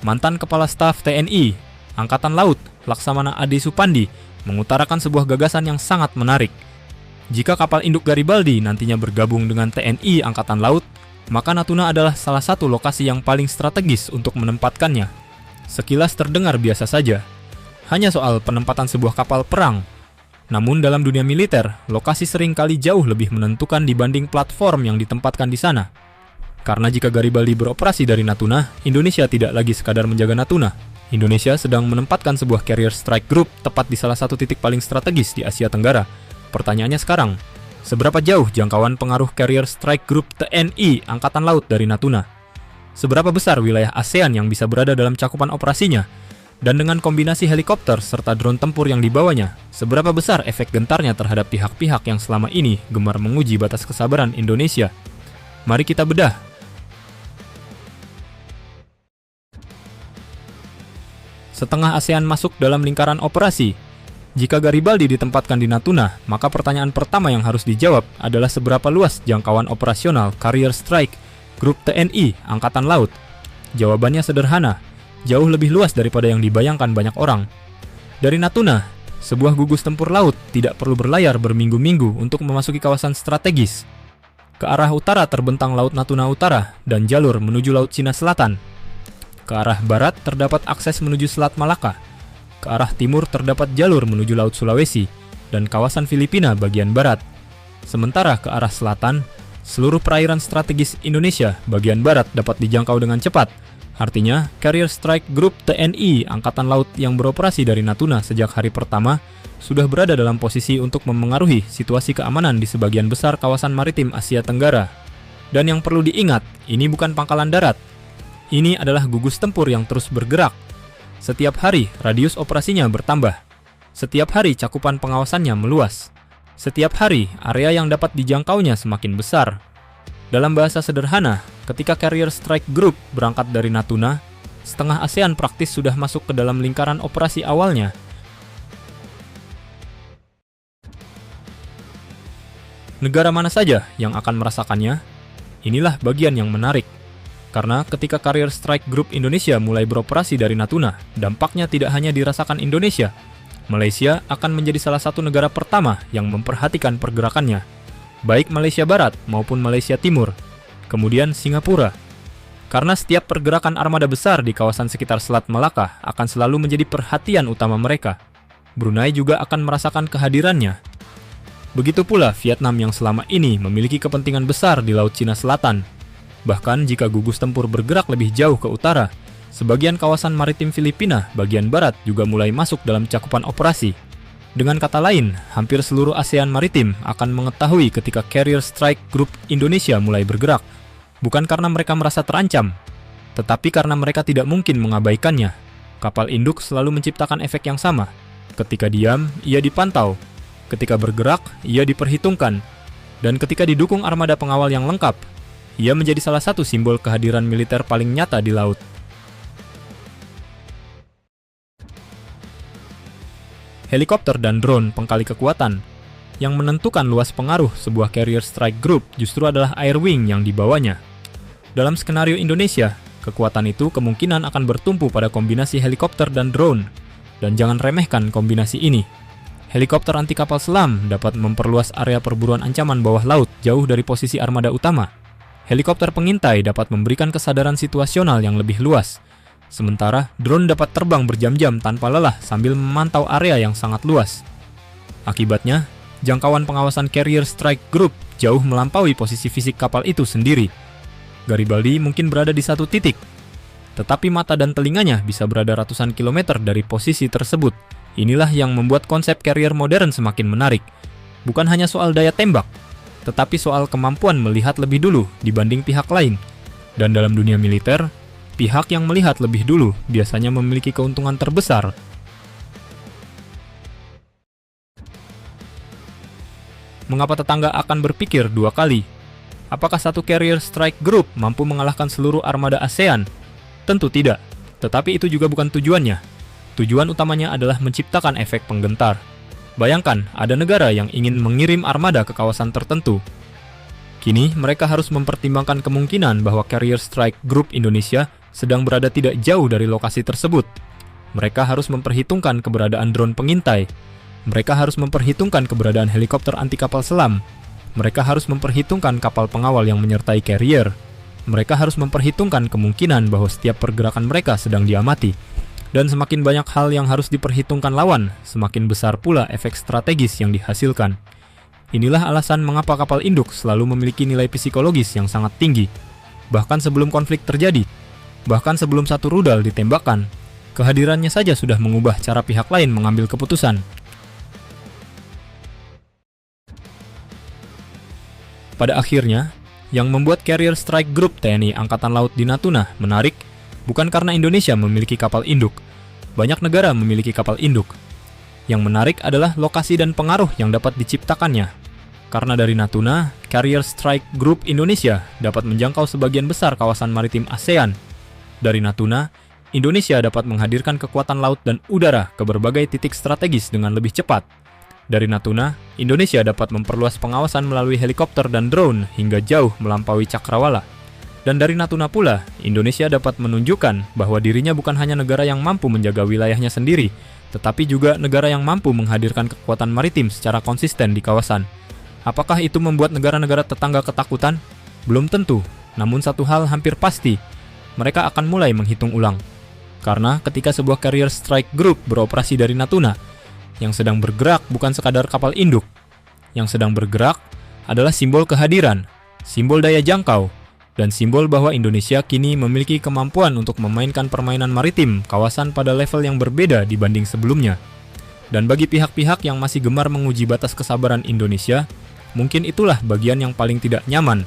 mantan Kepala Staf TNI Angkatan Laut Laksamana Ade Supandi mengutarakan sebuah gagasan yang sangat menarik. Jika kapal induk Garibaldi nantinya bergabung dengan TNI Angkatan Laut, maka Natuna adalah salah satu lokasi yang paling strategis untuk menempatkannya. Sekilas terdengar biasa saja, hanya soal penempatan sebuah kapal perang. Namun dalam dunia militer, lokasi seringkali jauh lebih menentukan dibanding platform yang ditempatkan di sana. Karena jika Garibaldi beroperasi dari Natuna, Indonesia tidak lagi sekadar menjaga Natuna. Indonesia sedang menempatkan sebuah carrier strike group tepat di salah satu titik paling strategis di Asia Tenggara. Pertanyaannya sekarang, seberapa jauh jangkauan pengaruh carrier strike group TNI Angkatan Laut dari Natuna? Seberapa besar wilayah ASEAN yang bisa berada dalam cakupan operasinya? Dan dengan kombinasi helikopter serta drone tempur yang dibawanya, seberapa besar efek gentarnya terhadap pihak-pihak yang selama ini gemar menguji batas kesabaran Indonesia? Mari kita bedah. Setengah ASEAN masuk dalam lingkaran operasi. Jika Garibaldi ditempatkan di Natuna, maka pertanyaan pertama yang harus dijawab adalah seberapa luas jangkauan operasional carrier strike grup TNI Angkatan Laut? Jawabannya sederhana, jauh lebih luas daripada yang dibayangkan banyak orang. Dari Natuna, sebuah gugus tempur laut tidak perlu berlayar berminggu-minggu untuk memasuki kawasan strategis. Ke arah utara terbentang Laut Natuna Utara dan jalur menuju Laut Cina Selatan. Ke arah barat terdapat akses menuju Selat Malaka. Ke arah timur terdapat jalur menuju Laut Sulawesi dan kawasan Filipina bagian barat. Sementara ke arah selatan, seluruh perairan strategis Indonesia bagian barat dapat dijangkau dengan cepat. Artinya, carrier strike group TNI Angkatan Laut yang beroperasi dari Natuna sejak hari pertama sudah berada dalam posisi untuk memengaruhi situasi keamanan di sebagian besar kawasan maritim Asia Tenggara. Dan yang perlu diingat, ini bukan pangkalan darat. Ini adalah gugus tempur yang terus bergerak. Setiap hari, radius operasinya bertambah. Setiap hari, cakupan pengawasannya meluas. Setiap hari, area yang dapat dijangkaunya semakin besar. Dalam bahasa sederhana, ketika carrier strike group berangkat dari Natuna, setengah ASEAN praktis sudah masuk ke dalam lingkaran operasi awalnya. Negara mana saja yang akan merasakannya? Inilah bagian yang menarik. Karena ketika carrier strike group Indonesia mulai beroperasi dari Natuna, dampaknya tidak hanya dirasakan Indonesia. Malaysia akan menjadi salah satu negara pertama yang memperhatikan pergerakannya. Baik Malaysia Barat maupun Malaysia Timur, kemudian Singapura. Karena setiap pergerakan armada besar di kawasan sekitar Selat Malaka akan selalu menjadi perhatian utama mereka. Brunei juga akan merasakan kehadirannya. Begitu pula Vietnam yang selama ini memiliki kepentingan besar di Laut Cina Selatan. Bahkan jika gugus tempur bergerak lebih jauh ke utara, sebagian kawasan maritim Filipina bagian barat juga mulai masuk dalam cakupan operasi. Dengan kata lain, hampir seluruh ASEAN maritim akan mengetahui ketika carrier strike group Indonesia mulai bergerak. Bukan karena mereka merasa terancam, tetapi karena mereka tidak mungkin mengabaikannya. Kapal induk selalu menciptakan efek yang sama. Ketika diam, ia dipantau. Ketika bergerak, ia diperhitungkan. Dan ketika didukung armada pengawal yang lengkap, ia menjadi salah satu simbol kehadiran militer paling nyata di laut. Helikopter dan drone pengkali kekuatan. Yang menentukan luas pengaruh sebuah carrier strike group justru adalah air wing yang dibawanya. Dalam skenario Indonesia, kekuatan itu kemungkinan akan bertumpu pada kombinasi helikopter dan drone. Dan jangan remehkan kombinasi ini. Helikopter anti kapal selam dapat memperluas area perburuan ancaman bawah laut jauh dari posisi armada utama. Helikopter pengintai dapat memberikan kesadaran situasional yang lebih luas. Sementara, drone dapat terbang berjam-jam tanpa lelah sambil memantau area yang sangat luas. Akibatnya, jangkauan pengawasan carrier strike group jauh melampaui posisi fisik kapal itu sendiri. Garibaldi mungkin berada di satu titik, tetapi mata dan telinganya bisa berada ratusan kilometer dari posisi tersebut. Inilah yang membuat konsep carrier modern semakin menarik. Bukan hanya soal daya tembak, tetapi soal kemampuan melihat lebih dulu dibanding pihak lain. Dan dalam dunia militer, pihak yang melihat lebih dulu biasanya memiliki keuntungan terbesar. Mengapa tetangga akan berpikir dua kali? Apakah satu carrier strike group mampu mengalahkan seluruh armada ASEAN? Tentu tidak, tetapi itu juga bukan tujuannya. Tujuan utamanya adalah menciptakan efek penggentar. Bayangkan, ada negara yang ingin mengirim armada ke kawasan tertentu. Kini, mereka harus mempertimbangkan kemungkinan bahwa carrier strike group Indonesia sedang berada tidak jauh dari lokasi tersebut. Mereka harus memperhitungkan keberadaan drone pengintai. Mereka harus memperhitungkan keberadaan helikopter anti kapal selam. Mereka harus memperhitungkan kapal pengawal yang menyertai carrier. Mereka harus memperhitungkan kemungkinan bahwa setiap pergerakan mereka sedang diamati. Dan semakin banyak hal yang harus diperhitungkan lawan, semakin besar pula efek strategis yang dihasilkan. Inilah alasan mengapa kapal induk selalu memiliki nilai psikologis yang sangat tinggi. Bahkan sebelum konflik terjadi, bahkan sebelum satu rudal ditembakkan, kehadirannya saja sudah mengubah cara pihak lain mengambil keputusan. Pada akhirnya, yang membuat Carrier Strike Group TNI Angkatan Laut di Natuna menarik bukan karena Indonesia memiliki kapal induk. Banyak negara memiliki kapal induk. Yang menarik adalah lokasi dan pengaruh yang dapat diciptakannya. Karena dari Natuna, Carrier Strike Group Indonesia dapat menjangkau sebagian besar kawasan maritim ASEAN. Dari Natuna, Indonesia dapat menghadirkan kekuatan laut dan udara ke berbagai titik strategis dengan lebih cepat. Dari Natuna, Indonesia dapat memperluas pengawasan melalui helikopter dan drone hingga jauh melampaui cakrawala. Dan dari Natuna pula, Indonesia dapat menunjukkan bahwa dirinya bukan hanya negara yang mampu menjaga wilayahnya sendiri, tetapi juga negara yang mampu menghadirkan kekuatan maritim secara konsisten di kawasan. Apakah itu membuat negara-negara tetangga ketakutan? Belum tentu, namun satu hal hampir pasti, mereka akan mulai menghitung ulang. Karena ketika sebuah Carrier Strike Group beroperasi dari Natuna, yang sedang bergerak bukan sekadar kapal induk. Yang sedang bergerak adalah simbol kehadiran, simbol daya jangkau, dan simbol bahwa Indonesia kini memiliki kemampuan untuk memainkan permainan maritim kawasan pada level yang berbeda dibanding sebelumnya. Dan bagi pihak-pihak yang masih gemar menguji batas kesabaran Indonesia, mungkin itulah bagian yang paling tidak nyaman